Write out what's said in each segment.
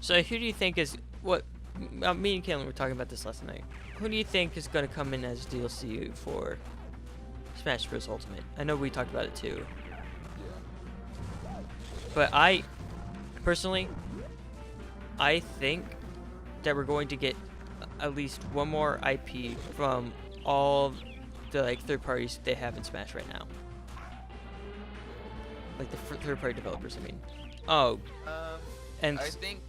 So who do you think is what? Me and Kalen were talking about this last night. Who do you think is going to come in as DLC for Smash Bros. Ultimate? I know we talked about it too, but I personally, I think that we're going to get at least one more IP from all the like third parties they have in Smash right now, like the third party developers. I mean, oh, Um, and I think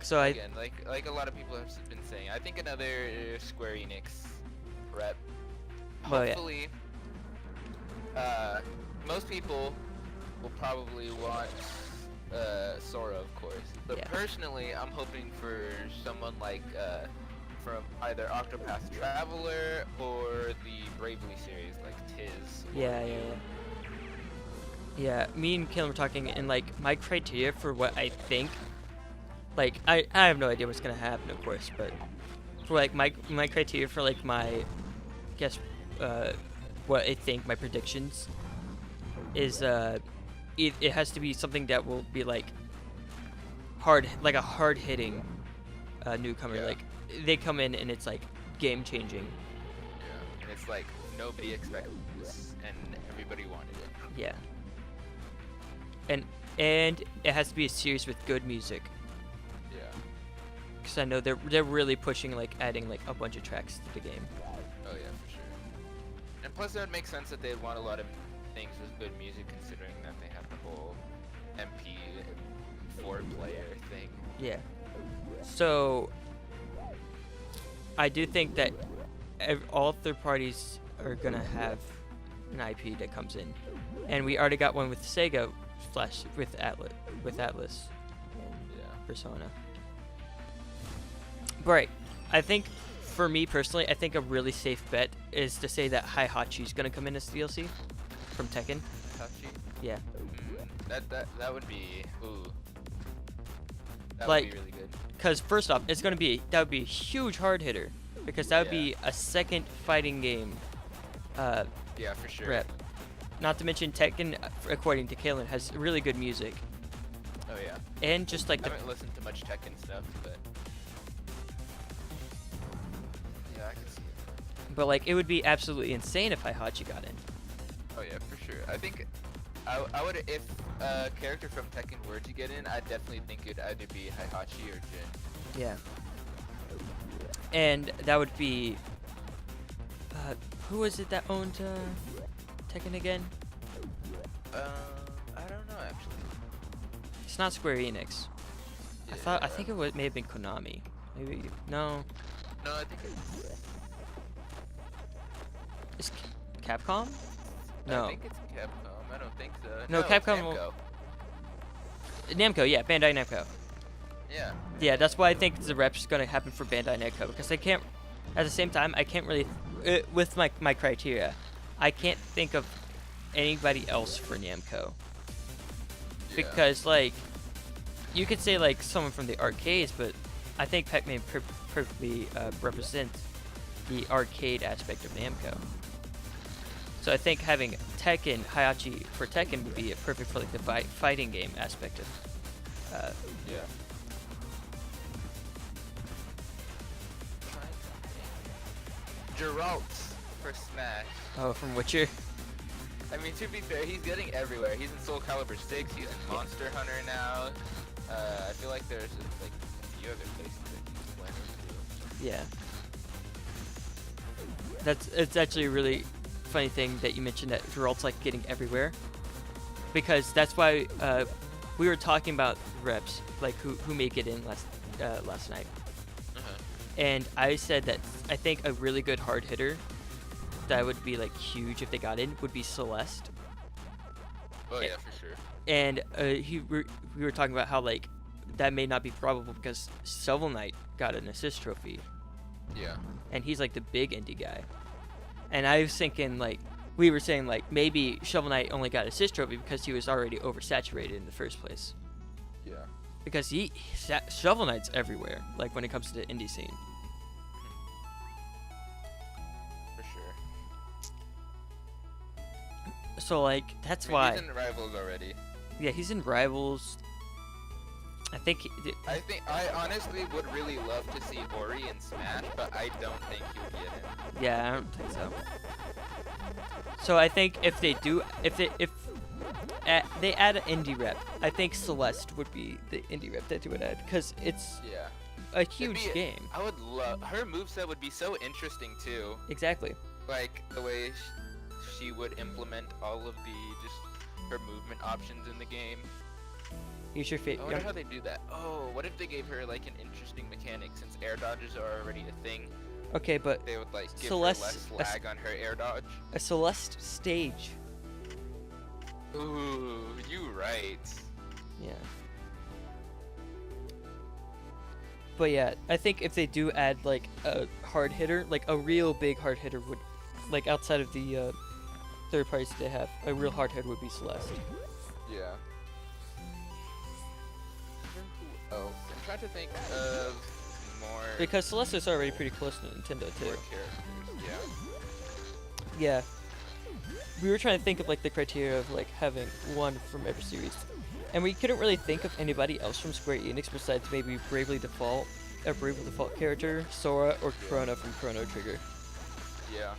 so I again, like a lot of people have been saying, I think another Square Enix rep. Well, yeah. Hopefully, most people will probably want Sora, of course. But Yeah. personally, I'm hoping for someone like from either Octopath Traveler or the Bravely series, like Tiz. Or Yeah, yeah, yeah. Yeah, me and Kalen were talking, and like my criteria for what I think, like I have no idea what's gonna happen, of course, but for like my criteria for like my guess what I think my predictions is it has to be something that will be like a hard hitting newcomer. Yeah. Like they come in and it's like game changing. Yeah, and it's like nobody expected this, and everybody wanted it. Yeah. And it has to be a series with good music. Yeah. Because I know they're really pushing like adding like a bunch of tracks to the game. Oh yeah, for sure. And plus, it would make sense that they'd want a lot of things with good music, considering that they have the whole MP4 player thing. Yeah. So I do think that all third parties are gonna have an IP that comes in, and we already got one with Sega Flash with Atlas Yeah. Persona. But right, I think for me personally, I think a really safe bet is to say that Hihachi's gonna come in as DLC from Tekken. Tachi? Yeah. That would be ooh. That Like- would be really good. Because first off, that would be a huge hard hitter, because that would be a second fighting game Yeah, for sure. rep. Not to mention Tekken, according to Kalen, has really good music, Oh yeah. and just like I the haven't listened to much Tekken stuff, but yeah, I can see it. but like it would be absolutely insane if Hihachi got in. Oh yeah, for sure. I think I would, if a character from Tekken were to get in, I definitely think it'd either be Hihachi or Jin. Yeah. And that would be who was it that owned Tekken again? I don't know actually. It's not Square Enix. I Yeah. think it may have been Konami. Maybe no. No, I think it's. Is Capcom? No. I think it's Capcom. I don't think so. No, it's Capcom will- Namco. Namco, yeah, Bandai Namco. Yeah. Yeah, that's why I think the rep's gonna happen for Bandai Namco, because they can't. At the same time, I can't really, with my criteria, I can't think of anybody else for Namco, because like, you could say like someone from the arcades, but I think Pacman perfectly represents the arcade aspect of Namco. So I think having Tekken, Hihachi for Tekken would be perfect for like the fighting game aspect of. Yeah. Geralt for Smash. Oh, from Witcher. I mean, to be fair, he's getting everywhere. He's in Soul Calibur 6. He's in Monster Hunter now. I feel like there's like a few other places that he's playing to. Yeah. It's actually a really funny thing that you mentioned that Geralt's like getting everywhere, because that's why we were talking about reps, like who may get in last night, and I said that I think a really good hard hitter that would be like huge if they got in would be Celeste. Oh yeah, for sure. And we were talking about how like that may not be probable because Shovel Knight got an assist trophy, Yeah. and he's like the big indie guy. And I was thinking like we were saying like maybe Shovel Knight only got assist trophy because he was already oversaturated in the first place. Yeah. Because Shovel Knight's everywhere, like when it comes to the indie scene. For sure. So like that's I mean, why. he's in Rivals already. Yeah, he's in Rivals. I honestly would really love to see Ori in Smash, but I don't think he'll get it. Yeah, I don't think so. So I think if they add an indie rep, I think Celeste would be the indie rep that they would add because it's Yeah. a huge game. I would love her moveset would be so interesting too. Exactly. Like the way she would implement all of the just her movement options in the game. Use your I wonder how they do that. Oh, what if they gave her like an interesting mechanic since air dodges are already a thing? Okay, but They would like give Celeste, her less lag on her air dodge. a Celeste stage. Ooh, you right. Yeah. But yeah, I think if they do add like a hard hitter, like a real big hard hitter would, like outside of the third parties they have, a real hard hitter would be Celeste. Yeah. Oh, I'm trying to think of more. Because Celeste is already pretty close to Nintendo too. More characters. Yeah. Yeah. We were trying to think of like the criteria of like having one from every series, and we couldn't really think of anybody else from Square Enix besides maybe Bravely Default, a Bravely Default character, Sora, or Chrono from Chrono Trigger. Yeah.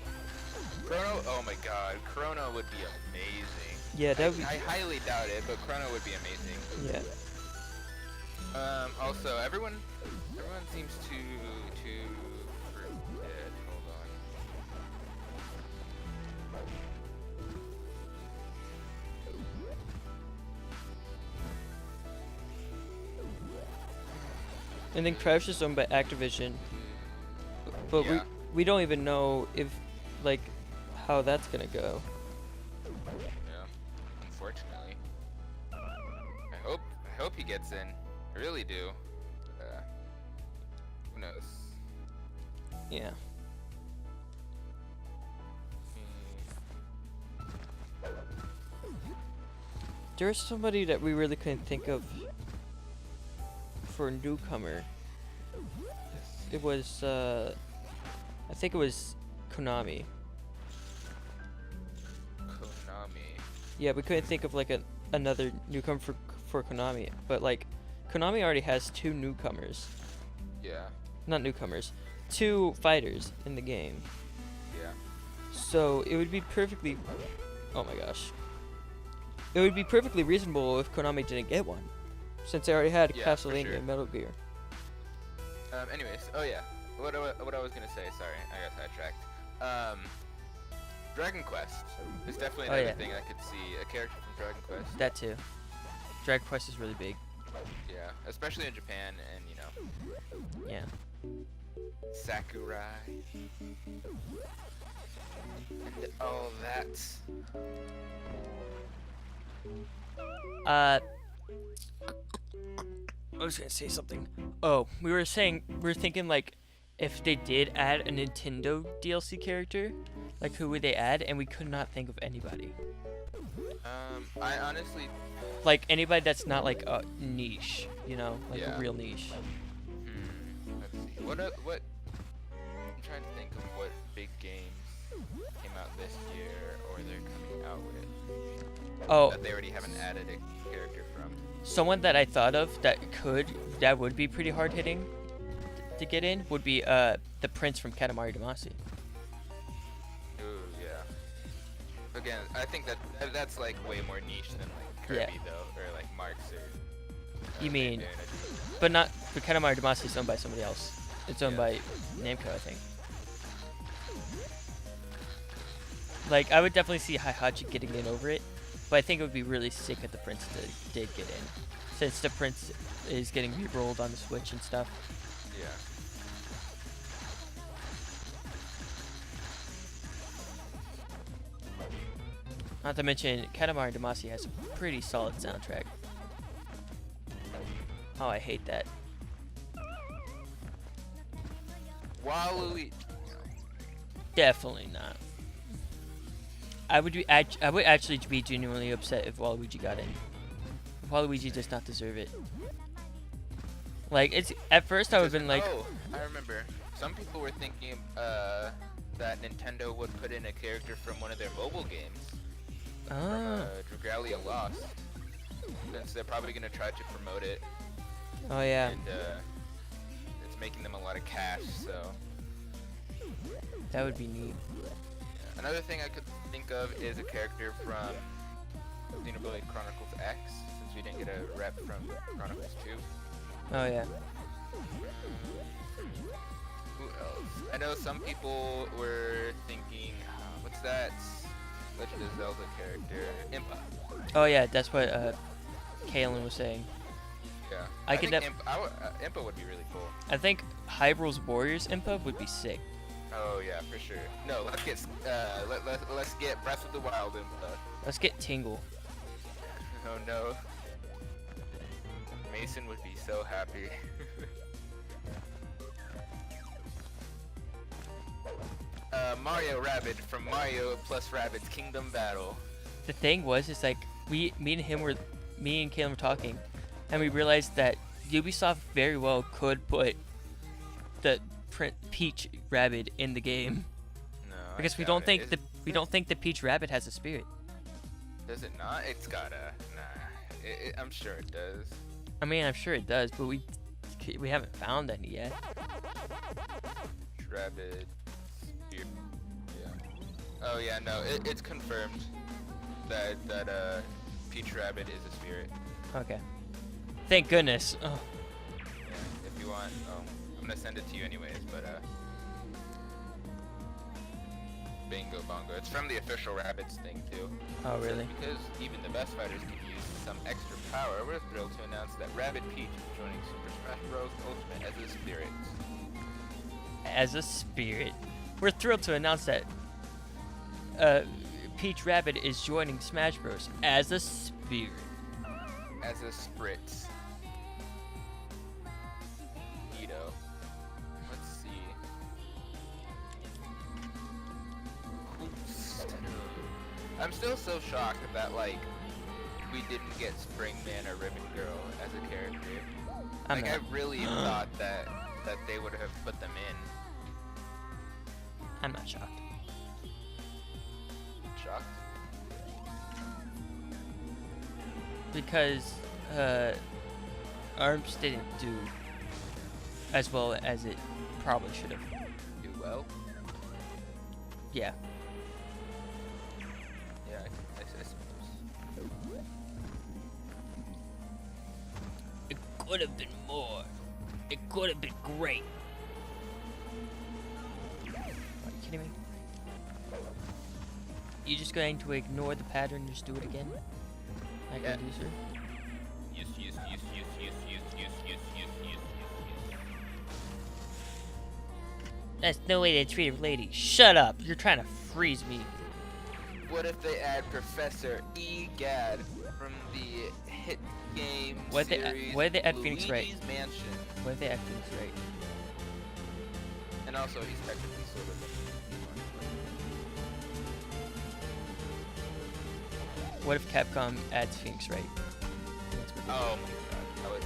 Chrono. Oh my God, Chrono would be amazing. Yeah, that would be. I highly doubt it, but Chrono would be amazing. Yeah. Also, everyone seems to forget. Hold on. And then Crash is owned by Activision, but Yeah. we don't even know if like how that's gonna go. Yeah. Unfortunately. I hope he gets in. I really do. Who knows? Yeah. There's somebody that we really couldn't think of for a newcomer. It was I think it was Konami. Konami. Yeah, we couldn't think of like another newcomer for Konami, but like Konami already has two newcomers. Yeah. Not newcomers, two fighters in the game. Yeah. So it would be perfectly. Oh my gosh. It would be perfectly reasonable if Konami didn't get one, since they already had Yeah, for Castlevania sure. and Metal Gear. Anyways, oh yeah. What I was gonna say? Sorry, I got sidetracked. Dragon Quest is definitely Oh, another yeah. thing I could see. A character from Dragon Quest. That too. Dragon Quest is really big. Yeah, especially in Japan, and you know, Yeah. Sakurai and all that. I was gonna say something. Oh, we were thinking like if they did add a Nintendo DLC character, like who would they add? And we could not think of anybody. I honestly, Like anybody that's not like a niche, you know, like Yeah. a real niche. let's see. What? I'm trying to think of what big games came out this year, or they're coming out with. Oh, That they already haven't added a character from. someone that I thought of that would be pretty hard hitting to get in would be the Prince from Katamari Damacy. Ooh, yeah. Again, I think that's like way more niche than like Kirby Yeah. though, or like Marks or. You mean- Bayonetta. But not, but Katamari Damacy is owned by somebody else. It's owned Yeah. by Namco, I think. Like, I would definitely see Hihachi getting in over it, but I think it would be really sick if the Prince did get in, since the Prince is getting re-rolled on the Switch and stuff. Yeah. Not to mention, Katamari Damacy has a pretty solid soundtrack. Oh, I hate that. Waluigi. Definitely not. I would actually be genuinely upset if Waluigi got in. Waluigi does not deserve it. Like, it's at first I would have been like, Oh, I remember. Some people were thinking that Nintendo would put in a character from one of their mobile games. From oh, Dragalia Lost. Since they're probably gonna try to promote it Oh yeah. And it's making them a lot of cash. So That would be neat. another thing I could think of is a character from Xenoblade Chronicles X, since we didn't get a rep from Chronicles 2. Oh yeah. Who else? I know some people were thinking, what's that Legend of Zelda character? Impa. Oh yeah, that's what Kalen was saying. Yeah. I could think Impa would be really cool. I think Hyrule's Warriors Impa would be sick. Oh yeah, for sure. No, let's get let's get Breath of the Wild Impa. Let's get Tingle. Oh no. Mason would be so happy. Mario Rabbids from Mario plus Rabbids Kingdom Battle. The thing was, is like me and Kalen were talking, and we realized that Ubisoft very well could put the Peach Rabbid in the game No, because I we doubt don't think it. we don't think the Peach Rabbid has a spirit. Does it not? It's gotta. Nah. I'm sure it does. I mean, I'm sure it does, but we haven't found any yet. Rabbid. Spear. Yeah. Oh yeah, no, it's confirmed that Peach Rabbid is a spirit. Okay. Thank goodness. Oh. Yeah. If you want, I'm gonna send it to you anyways, but Bingo Bongo. It's from the official Rabbids thing too. Oh It says, really? because even the best fighters can use some extra power, we're thrilled to announce that Rabbid Peach is joining Super Smash Bros. Ultimate as a spirit. As a spirit, we're thrilled to announce that Peach Rabbid is joining Smash Bros. As a spirit. As a spritz. Neato. Let's see. I'm still so shocked that like we didn't get Springman or Ribbon Girl as a character. I'm I not, really thought that they would have put them in. I'm not shocked. Shocked. Because ARMS didn't do as well as it probably should have. Do well. Yeah. Yeah, I suppose. It could have been more. It could have been great. Are you kidding me? You just going to ignore the pattern and just do it again? Like Yeah. a loser? Yes. That's no way to treat a lady. Shut up! You're trying to freeze me. What if they add Professor Egad from the hit game What if they series what if they add Phoenix Wright? Luigi's Mansion? What if they add Phoenix Wright? And also, he's technically sort of. What if Capcom adds Phoenix Wright? That's what they Oh my god, I would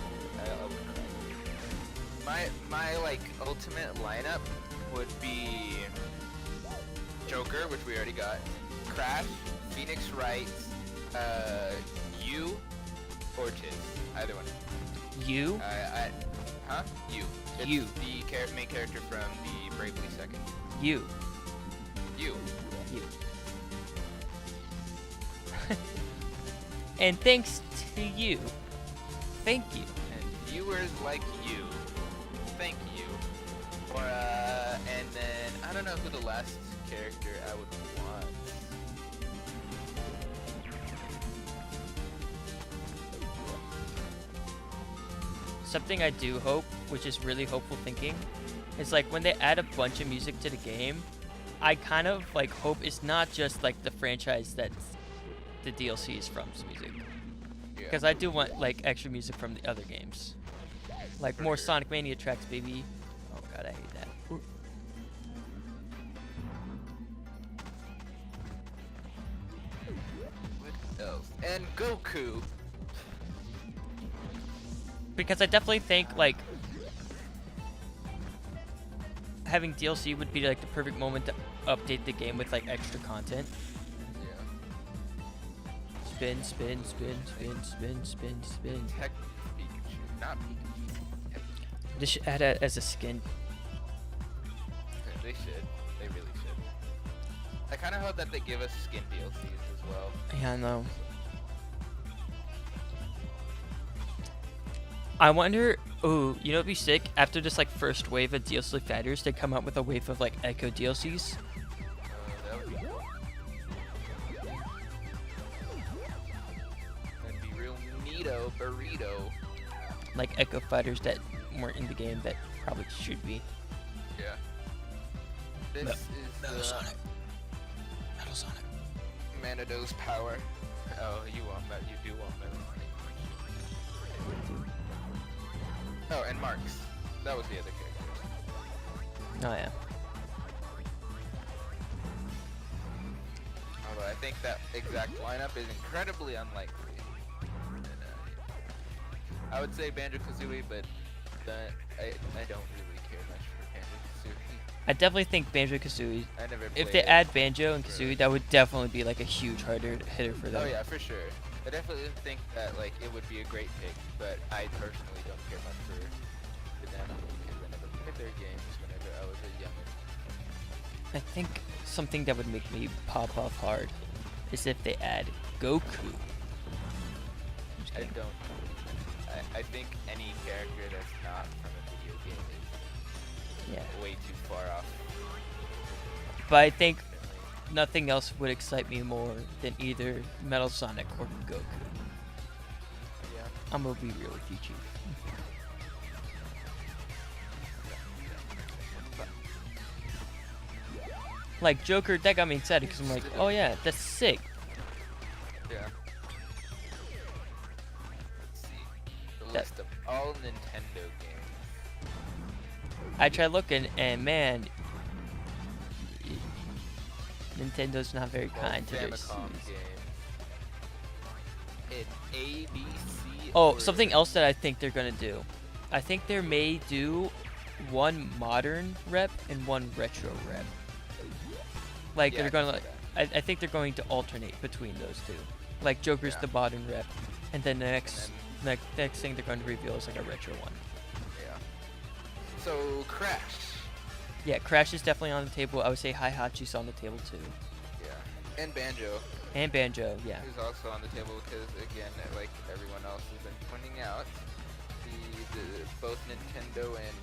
cry. My like ultimate lineup would be Joker, which we already got, Crash, Phoenix Wright, you, or Tiz. Either one. do. You? Huh? You. It's You. the main character from the Bravely Second. You. You. You. And thanks to you. Thank you. And viewers like you, thank you. Or and then I don't know who the last character I would want. Something I do hope, which is really hopeful thinking, is like when they add a bunch of music to the game, I kind of like hope it's not just like the franchise that the DLC is from music. Because I do want like extra music from the other games. Like For more sure. Sonic Mania tracks, baby. Oh god, I hate that. Ooh. What else? And Goku. Because I definitely think like having DLC would be like the perfect moment to update the game with like extra content. Yeah. Spin, spin, spin, spin, spin, spin, spin. Tech Pikachu. not Pikachu. They should add it as a skin. They should. They really should. I kind of hope that they give us skin DLCs as well. Yeah, I know. I wonder. Oh, you know what'd be sick? After this like first wave of DLC fighters, they come out with a wave of like Echo DLCs. That would be cool. That'd be real neato burrito. Like Echo fighters that weren't in the game that probably should be. Yeah. This is Metal the Sonic. Metal Sonic. Manado's power. Oh, you want that? You do want Metal Sonic. Oh, and Marks. That was the other character. Oh yeah. Although I think that exact lineup is incredibly unlikely. And, I would say Banjo-Kazooie, but I don't really care much for Banjo-Kazooie. I definitely think Banjo-Kazooie. I never If played they it. add Banjo and Kazooie, that would definitely be like a huge hitter for them. Oh yeah, for sure. I definitely think that like it would be a great pick, but I personally don't care much for them because I never played their games whenever I was a youngin'. I think something that would make me pop off hard is if they add Goku. Just I kidding. don't. I think any character that's not from a video game is Yeah. way too far off. But I think nothing else would excite me more than either Metal Sonic or Goku. Yeah. I'm gonna be real with you, Chief. Like Joker, that got me excited because I'm like, oh yeah, that's sick. Yeah. Let's see. The That- list of all Nintendo games. I tried looking, and man, Nintendo's not very Well, kind to their Famicom series. games. An A, B, C. Oh, or something else that I think they're gonna do. I think they may do one modern rep and one retro rep. Like Yeah, they're I gonna, can like, see I think they're going to alternate between those two. Like Joker's Yeah. the modern rep, and then the And next thing they're going to reveal is like a retro one. yeah. So Crash. Yeah, Crash is definitely on the table. I would say Hihachi's on the table too, Yeah. And Banjo, and Banjo. Yeah. who's also on the table because again, like everyone else has been pointing out, the both Nintendo and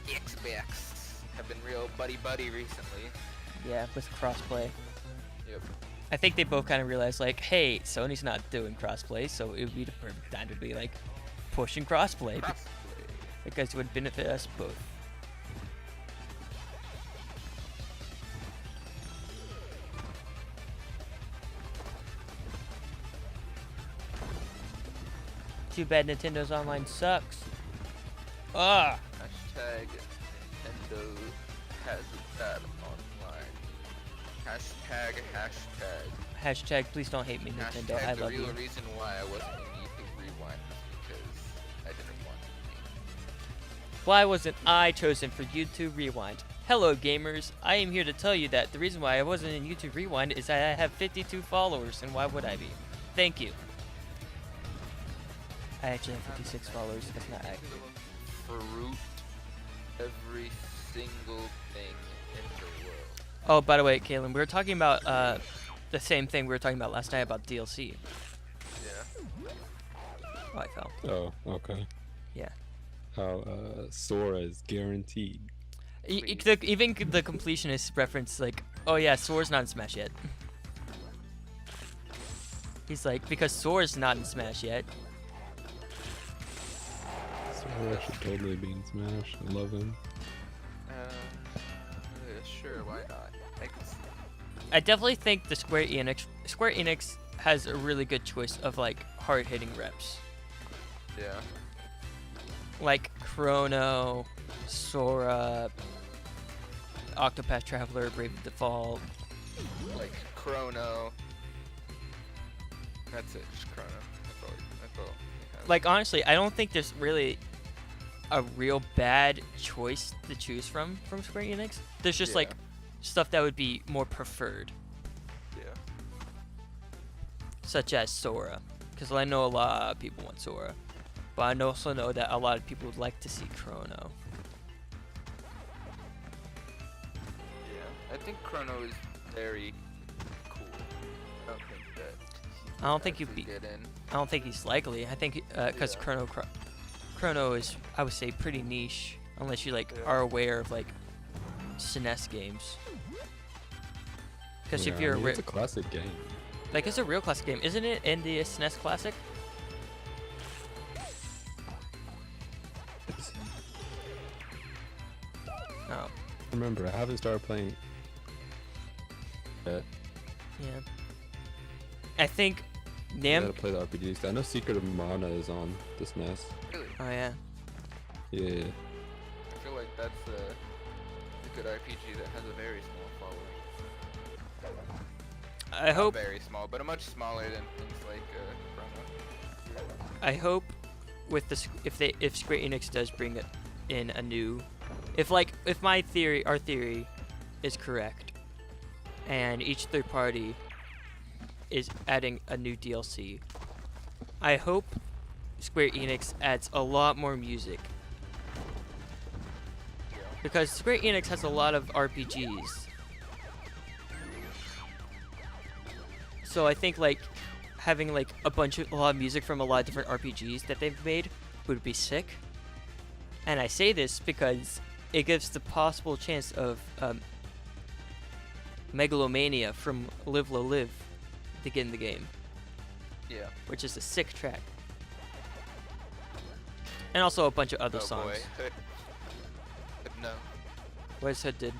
Xbox have been real buddy recently. Yeah, with crossplay. Yep. I think they both kind of realized like, hey, Sony's not doing crossplay, so it would be the perfect time to be like pushing crossplay Crossplay. because it would benefit us both. Too bad Nintendo's online sucks. Ah, Hashtag Nintendo has that online. Hashtag. hashtag please don't hate me, Nintendo. Hashtag I the love real you. reason why I wasn't in YouTube Rewind was because I didn't want to. Why wasn't I chosen for YouTube Rewind? Hello gamers, I am here to tell you that the reason why I wasn't in YouTube Rewind is that I have 52 followers, and why would I be? Thank you. I actually have 56 followers, that's not accurate. Fruit every single thing in the world. Oh, by the way, Kaylin, we were talking about the same thing we were talking about last night about DLC. Yeah. Oh, I fell. Oh, okay. Yeah. How Sora is guaranteed. Even the completionist reference, like, oh yeah, Sora's not in Smash yet. He's like, because Sora's not in Smash yet. Sora should totally be in Smash. I love him. Sure, why not? I can see. I definitely think the Square Enix has a really good choice of like hard-hitting reps. Yeah. Like Chrono, Sora, Octopath Traveler, Brave Default. Like Chrono. That's it, just Chrono. That's all. Yeah. Like honestly, I don't think there's really a real bad choice to choose from Square Enix. There's just like Yeah. stuff that would be more preferred, Yeah. such as Sora, because I know a lot of people want Sora. But I also know that a lot of people would like to see Chrono. Yeah, I think Chrono is very cool. I don't think that. I don't think he'd actually be. get in. I don't think he's likely. I think because Yeah. Chrono is, I would say, pretty niche unless you like Yeah. are aware of like SNES games. Because Yeah, if you're I mean, a it's a classic game. like it's a real classic game, isn't it? In the SNES Classic. Oh, Remember, I haven't started playing yet. yeah. I think I Nam. gotta play the RPGs. I know Secret of Mana is on the SNES. Really, Oh yeah. Yeah. I feel like that's a good RPG that has a very small following. I Not hope. very small, but a much smaller than things like Chrono. I hope with the if Square Enix does bring in a new, if our theory is correct, and each third party is adding a new DLC, I hope Square Enix adds a lot more music, because Square Enix has a lot of RPGs. So I think like having like a lot of music from a lot of different RPGs that they've made would be sick. And I say this because it gives the possible chance of Megalomania from Live Low Live to get in the game, Yeah. which is a sick track. And also a bunch of other Oh songs. boy. Hood. No. What has Hood did?